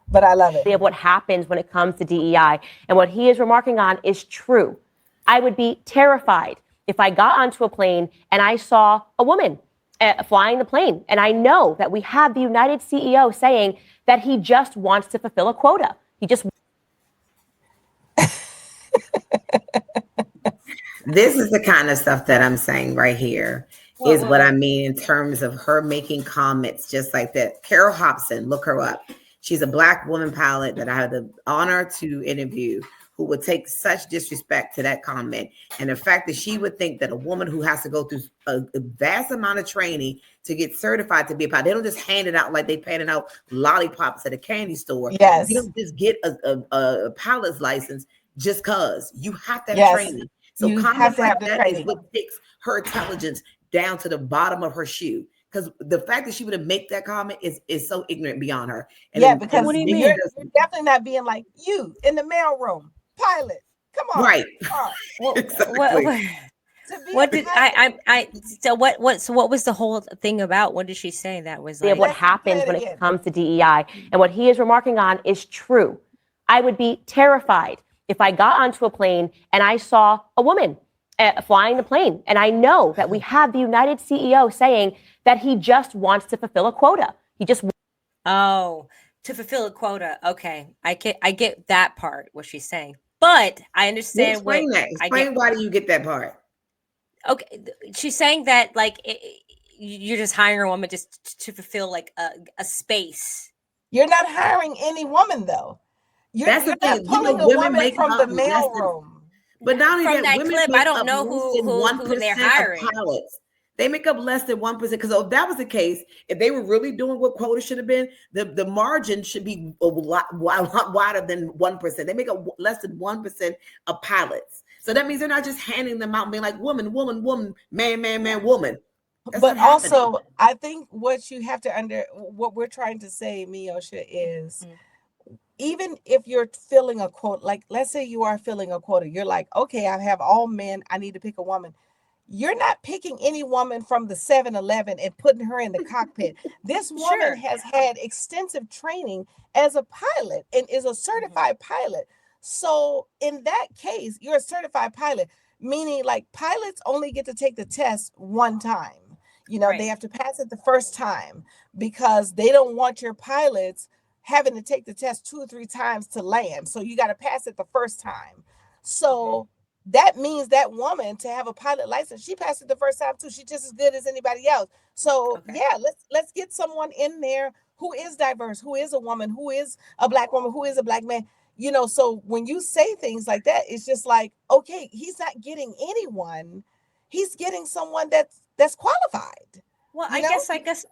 But I love it. Of what happens when it comes to DEI. And what he is remarking on is true. I would be terrified if I got onto a plane and I saw a woman flying the plane. And I know that we have the United CEO saying that he just wants to fulfill a quota. He just. This is the kind of stuff that I'm saying right here is what I mean in terms of her making comments just like that. Carol Hobson, look her up. She's a Black woman pilot that I had the honor to interview who would take such disrespect to that comment. And the fact that she would think that a woman who has to go through a vast amount of training to get certified to be a pilot, they don't just hand it out like they handing out lollipops at a candy store. Yes. You don't just get a pilot's license just because. You have to have training. So comments like that is what takes her intelligence down to the bottom of her shoe. Because the fact that she would make that comment is so ignorant beyond her. And yeah, because you're definitely not being like you in the mailroom pilot. Come on, right? What did I? So what? So what was the whole thing about? What did she say that was like? What happens when it comes to DEI, and what he is remarking on is true. I would be terrified if I got onto a plane and I saw a woman flying the plane. And I know that we have the United CEO saying that he just wants to fulfill a quota. He just. Oh, to fulfill a quota. Okay. I get that part, what she's saying. But I understand Explain that. Explain why do you get that part? Okay. She's saying that like you're just hiring a woman just to fulfill like a space. You're not hiring any woman though. That's the thing. Pulling a woman from the mailroom. But not only from that women clip, make I don't up know who they're hiring. Pilots. They make up less than 1%. Because if that was the case, if they were really doing what quota should have been, the margin should be a lot wider than 1%. They make up less than 1% of pilots. So that means they're not just handing them out and being like woman, woman, woman, man, man, man, woman. That's but also, I think what you have to what we're trying to say, Meosha, is even if you're filling a quota, like let's say you are filling a quota, you're like, okay, I have all men, I need to pick a woman. You're not picking any woman from the 7-Eleven and putting her in the cockpit. This woman has had extensive training as a pilot and is a certified pilot. So in that case, you're a certified pilot, meaning like pilots only get to take the test one time. You know, they have to pass it the first time because they don't want your pilots having to take the test 2 or 3 times to land. So you got to pass it the first time. So that means that woman to have a pilot license, she passed it the first time too. She's just as good as anybody else. So yeah, let's get someone in there who is diverse, who is a woman, who is a Black woman, who is a Black man. You know, so when you say things like that, it's just like, okay, he's not getting anyone. He's getting someone that's qualified. Well, I guess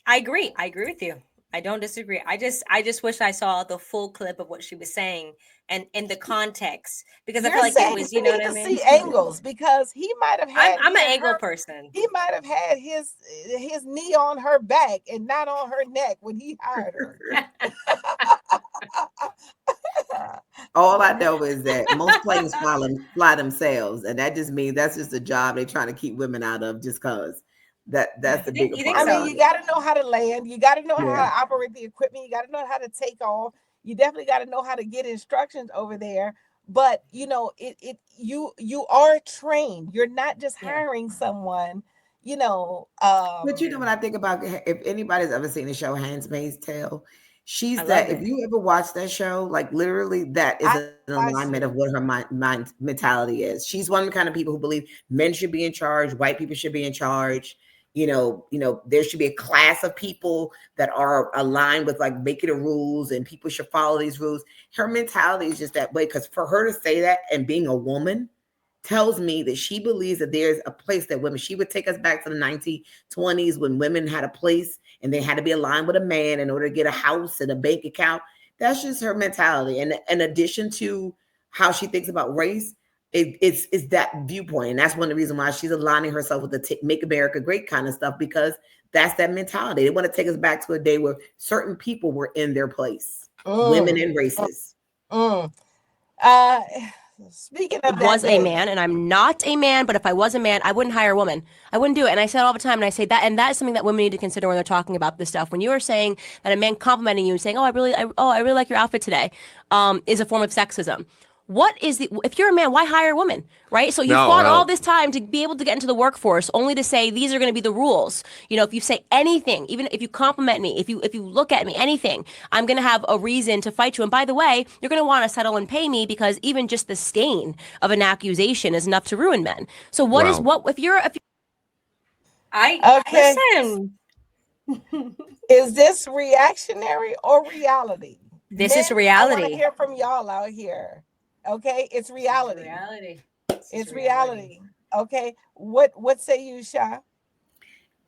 I agree. I agree with you. I don't disagree. I just wish I saw the full clip of what she was saying and in the context because I feel like it was, you know what I mean? See angles because he might have had. I'm an angle person. He might have had his knee on her back and not on her neck when he hired her. All I know is that most planes fly themselves, and that just means that's just a job they're trying to keep women out of just because. That's the bigger part. I mean, you got to know how to land. You got to know how to operate the equipment. You got to know how to take off. You definitely got to know how to get instructions over there. But you know, you are trained. You're not just hiring someone. You know. But you know what I think about? If anybody's ever seen the show *Handmaid's Tale*, she's that. If you ever watch that show, like literally, that is an alignment of what her mind mentality is. She's one of the kind of people who believe men should be in charge, white people should be in charge. You know, there should be a class of people that are aligned with like making the rules and people should follow these rules. Her mentality is just that way. Because for her to say that and being a woman tells me that she believes that there's a place that women, she would take us back to the 1920s when women had a place and they had to be aligned with a man in order to get a house and a bank account. That's just her mentality. And in addition to how she thinks about race, it's that viewpoint. And that's one of the reasons why she's aligning herself with the Make America Great kind of stuff, because that's that mentality. They want to take us back to a day where certain people were in their place, women and races. Speaking of that, was a man and I'm not a man, but if I was a man, I wouldn't hire a woman. I wouldn't do it. And I say it all the time, and I say that, and that is something that women need to consider when they're talking about this stuff. When you are saying that a man complimenting you and saying, I really like your outfit today, is a form of sexism. What is the, if you're a man, why hire a woman, right? So you fought all this time to be able to get into the workforce only to say these are going to be the rules. You know, if you say anything, even if you compliment me, if you look at me, anything, I'm going to have a reason to fight you. And by the way, you're going to want to settle and pay me, because even just the stain of an accusation is enough to ruin men. So what is what if you're listen. Is this reactionary or reality? This is reality. I want to hear from y'all out here. Okay, it's reality. It's reality. Okay, what say you, Sha?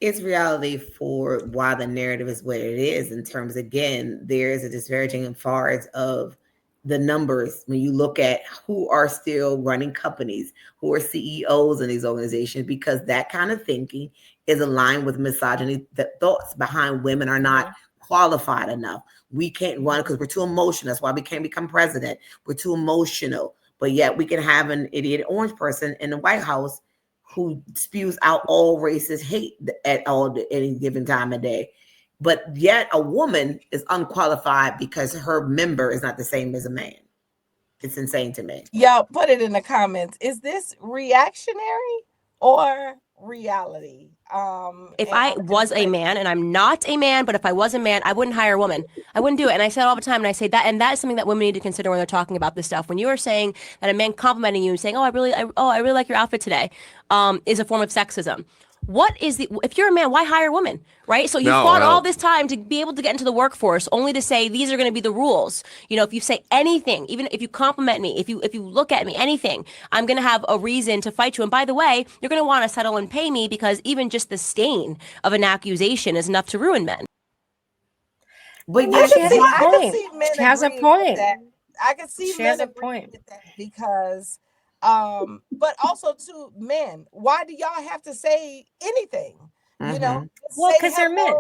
It's reality for why the narrative is what it is. In terms, again, there is a disparaging as far as of the numbers when you look at who are still running companies, who are CEOs in these organizations, because that kind of thinking is aligned with misogyny. The thoughts behind women are not qualified enough. We can't run because we're too emotional. That's why we can't become president. We're too emotional. But yet we can have an idiot orange person in the White House who spews out all racist hate at any given time of day. But yet a woman is unqualified because her member is not the same as a man. It's insane to me. Y'all put it in the comments. Is this reactionary or reality? If I was a man and I'm not a man, but if I was a man, I wouldn't hire a woman. I wouldn't do it. And I say it all the time, and I say that, and that is something that women need to consider when they're talking about this stuff. When you are saying that a man complimenting you and saying, I really like your outfit today, is a form of sexism. What is the, if you're a man, why hire a woman, right? So you fought all this time to be able to get into the workforce only to say these are going to be the rules. You know, if you say anything, even if you compliment me, if you look at me, anything, I'm going to have a reason to fight you. And by the way, you're going to want to settle and pay me, because even just the stain of an accusation is enough to ruin men. But yeah, she has a point. I can see men agree with that, because but also to men, why do y'all have to say anything? You know, well, because they're men.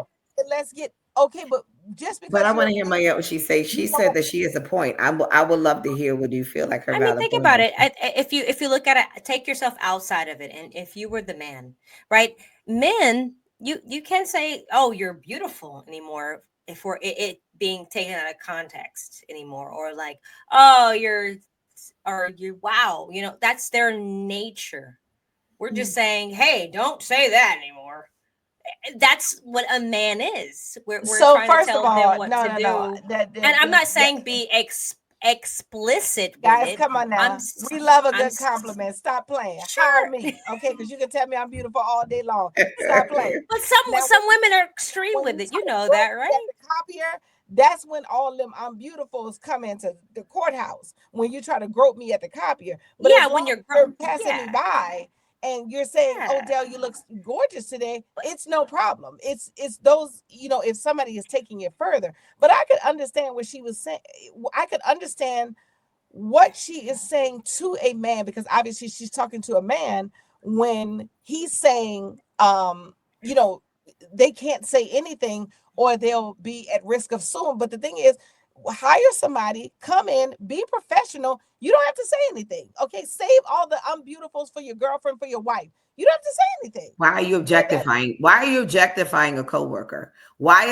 Let's get okay, but just because. But I want to hear Maya what she say. She said that she has a point. I would love to hear what you feel like her. I mean, think about it. If you look at it, take yourself outside of it, and if you were the man, right? Men, you can't say, "Oh, you're beautiful" anymore if we're it being taken out of context anymore, or like, "Oh, you wow," you know, that's their nature. We're just saying, hey, don't say that anymore. That's what a man is. We're so trying first to tell of all, them what to do. No. And I'm not saying be explicit guys, with it. Come on now. We love a good compliment. Stop playing. Hire me, okay? Because you can tell me I'm beautiful all day long. Stop playing. But some women are extreme with it. You know that, right? The copier, that's when all them I'm beautifuls come into the courthouse, when you try to grope me at the copier. But yeah, when you're passing me by and you're saying, "Oh, Dale, you look gorgeous today," it's no problem. It's those, you know, if somebody is taking it further. But I could understand what she was saying. I could understand what she is saying to a man, because obviously she's talking to a man when he's saying, you know, they can't say anything or they'll be at risk of suing. But the thing is, hire somebody, come in, be professional. You don't have to say anything. Okay, save all the beautifuls for your girlfriend, for your wife. You don't have to say anything. Why are you objectifying? Why are you objectifying a coworker? Why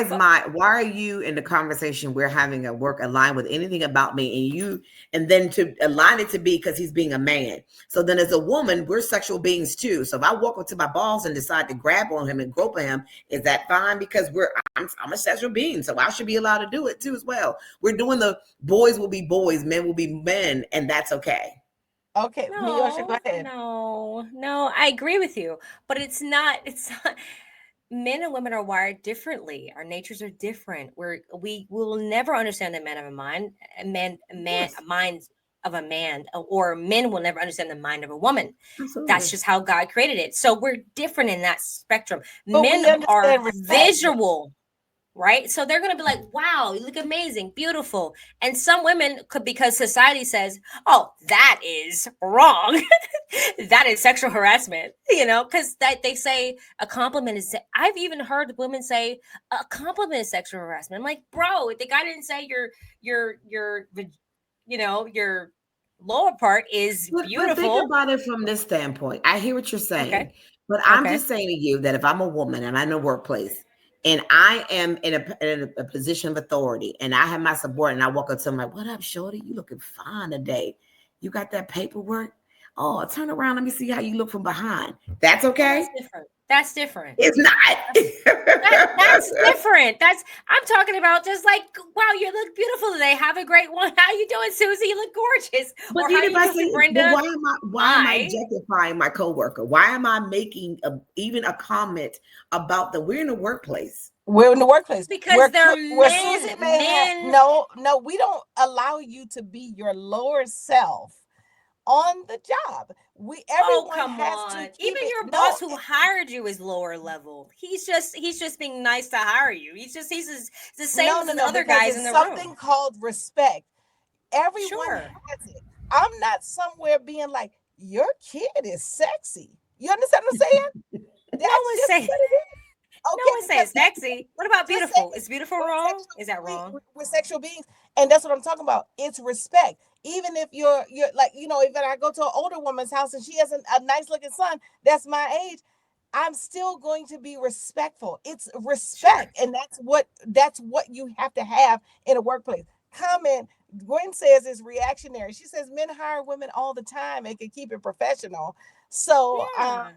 are you in the conversation we're having at work aligned with anything about me, and then to align it to be because he's being a man? So then as a woman, we're sexual beings too. So if I walk up to my boss and decide to grab on him and grope on him, is that fine? Because I'm a sexual being, so I should be allowed to do it too as well. We're doing the boys will be boys, men will be men, and that's okay. Okay, Meosha, go ahead. No, I agree with you, but it's not. Men and women are wired differently. Our natures are different. We will never understand the man of a mind, mind of a man, or men will never understand the mind of a woman. Absolutely. That's just how God created it. So we're different in that spectrum. But men are visual. Right. So they're going to be like, wow, you look amazing, beautiful. And some women could, because society says, oh, that is wrong. That is sexual harassment, you know, because they say a compliment is, I've even heard women say a compliment is sexual harassment. I'm like, bro, the guy didn't say your you know, your lower part is But think beautiful. about it from this standpoint. I hear what you're saying, Okay. but I'm Okay. just saying to you that if I'm a woman and I'm in a workplace and I am in a position of authority and I have my subordinate and I walk up to them like, "What up, shorty? You looking fine today. You got that paperwork? Oh, turn around. Let me see how you look from behind." That's No, okay? that's different. That's different. It's That's not. different. I'm talking about just like, wow, you look beautiful today. Have a great one. How you doing, Susie? You look gorgeous. But Or then how if you I doing, say, but Brenda? why am I Hi. objectifying my coworker? Why am I making even a comment about that we're in the workplace? We're in the workplace. Because they're Where Susie men. may have Men. no, we don't allow you to be your lower self on the job. Oh, Everyone come has to on. keep Even it. your No, boss who hired you is lower level. He's just being nice to hire you. He's the same as the no, other because guys in it's the something room. called respect. Everyone Sure. has it. I'm not somewhere being like, your kid is sexy. You understand what I'm saying? No That's one's just saying what it is. no Okay, one's saying because sexy. What about just saying beautiful? Is beautiful we're wrong? sexual, Is that wrong? we're sexual beings, and that's what I'm talking about. It's respect. Even if you're like, if I go to an older woman's house and she has a nice looking son that's my age, I'm still going to be respectful. It's Sure. respect, and that's what you have to have in a workplace. Comment. Gwen says it's reactionary. She says men hire women all the time and can keep it professional. So, Yeah.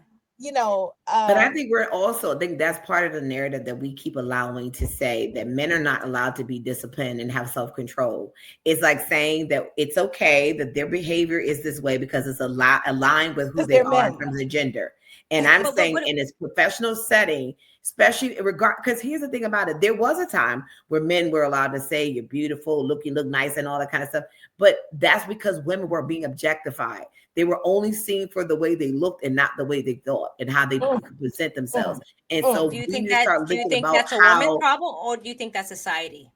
But I think I think that's part of the narrative that we keep allowing to say that men are not allowed to be disciplined and have self-control. It's like saying that it's okay that their behavior is this way because it's aligned with who because they they're are in men. terms of gender. And I'm But saying in this professional setting, especially because here's the thing about it. There was a time where men were allowed to say you're beautiful, you look nice and all that kind of stuff. But that's because women were being objectified. They were only seen for the way they looked and not the way they thought and how they Mm, could present themselves. mm, And mm. so do you we think need to start do you looking think about that's a woman how, problem, or do you think that's society?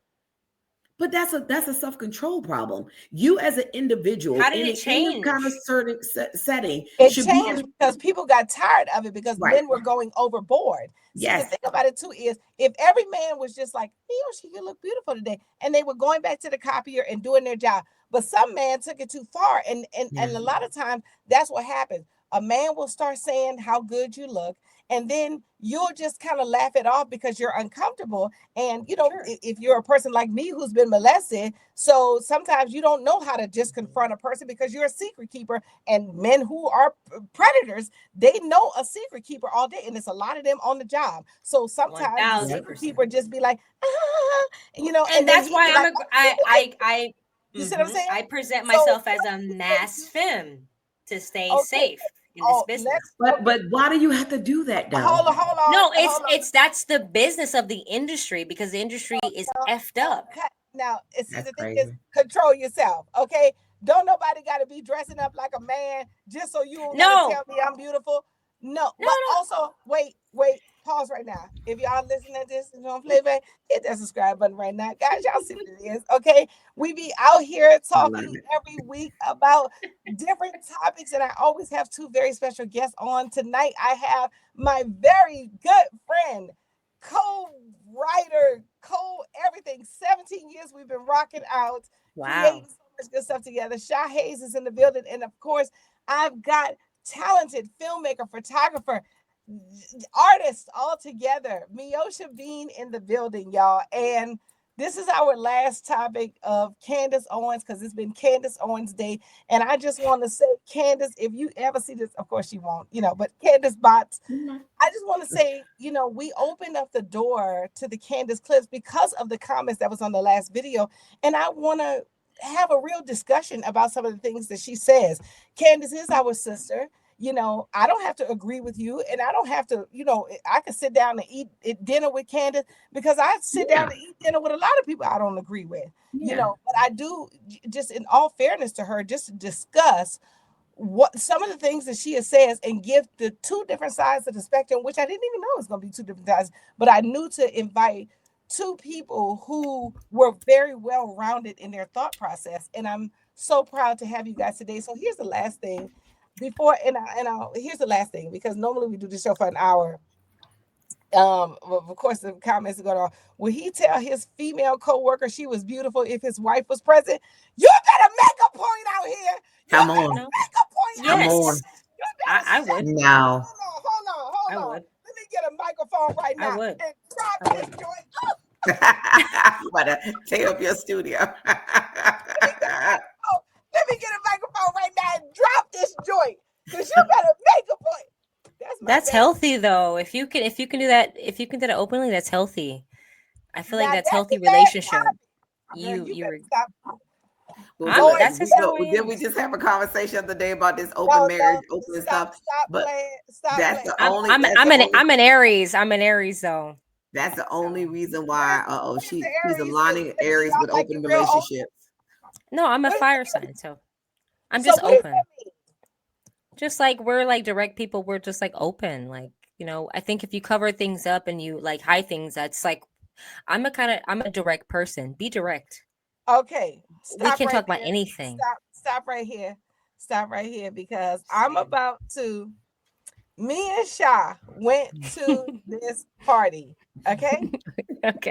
but that's a self-control problem. You as an individual How did in it any kind of change? certain setting It should be changed because people got tired of it because right. men were going overboard. See, the Yes. thing about it too is if every man was just like, he or she could look beautiful today, and they were going back to the copier and doing their job, but some man took it too far, and Yeah. a lot of times that's what happens. A man will start saying how good you look, and then you'll just kind of laugh it off because you're uncomfortable. And Sure. if you're a person like me who's been molested, so sometimes you don't know how to just confront a person because you're a secret keeper, and men who are predators, they know a secret keeper all day, and it's a lot of them on the job. So sometimes the Yep. secret 1000%. keeper just be like, ah, And and then that's he why be like, oh, you like it. You see what I'm saying? I present So myself as a mass femme to stay okay, safe in this let's business. okay. But why do you have to do that though? No, Hold on. it's that's the business of the industry because the industry is effed up. Now, see, That's the thing is, crazy. control yourself, okay? Don't nobody got to be dressing up like a man just so you don't got to tell No, me I'm beautiful. No, no, but no. also, wait, pause right now. If y'all listening to this and on playback, hit that subscribe button right now. Guys, y'all see what it is, okay? We be out here I love talking it. every week about different topics, and I always have two very special guests on. Tonight, I have my very good friend, co-writer, everything. 17 years we've been rocking out, Wow. creating so much good stuff together. Sha Hayes is in the building. And of course, I've got talented filmmaker, photographer, artists all together. Meosha Bean in the building, y'all. And this is our last topic of Candace Owens because it's been Candace Owens Day. And I just want to say, Candace, if you ever see this, of course you won't, but Candace Bots, I just want to say, we opened up the door to the Candace clips because of the comments that was on the last video. And I want to have a real discussion about some of the things that she says. Candace is our sister. I don't have to agree with you, and I don't have to, I could sit down and eat dinner with Candace because I sit Yeah. down and eat dinner with a lot of people I don't agree with, Yeah. but I do, just in all fairness to her, just to discuss what some of the things that she has says and give the two different sides of the spectrum, which I didn't even know it was going to be two different sides, but I knew to invite two people who were very well rounded in their thought process, and I'm so proud to have you guys today. So here's the last thing here's the last thing, because normally we do the show for an hour. Of course, the comments are going on. Will he tell his female co-worker she was beautiful if his wife was present? You better make a point out here. Come on. No. Make a point. Come Yes. on. I would. No. Hold I on. would. Let me get a microphone right I now would. and drop I this would. joint. You better tear up your studio. Let me get a microphone right now and drop this joint. Because you better make a point. That's healthy though. If you can do that, openly, that's healthy. I feel like Now, that's healthy a bad relationship. habit. You better were stop. that's just how I Did am. we just have a conversation the other day about this open marriage, open stuff? Stop That's playing. the only. I'm an Aries. I'm an Aries though. That's the only reason why. She's aligning Aries Aries with like open real open. relationships. No, I'm a fire sign, so I'm just what does open. that mean? Just like we're like direct people, we're just like open. Like, I think if you cover things up and you like hide things, that's like I'm a direct person. Be direct. Okay. We can talk about anything. Stop right here. Stop right here because I'm about to. Me and Sha went to this party. Okay. Okay.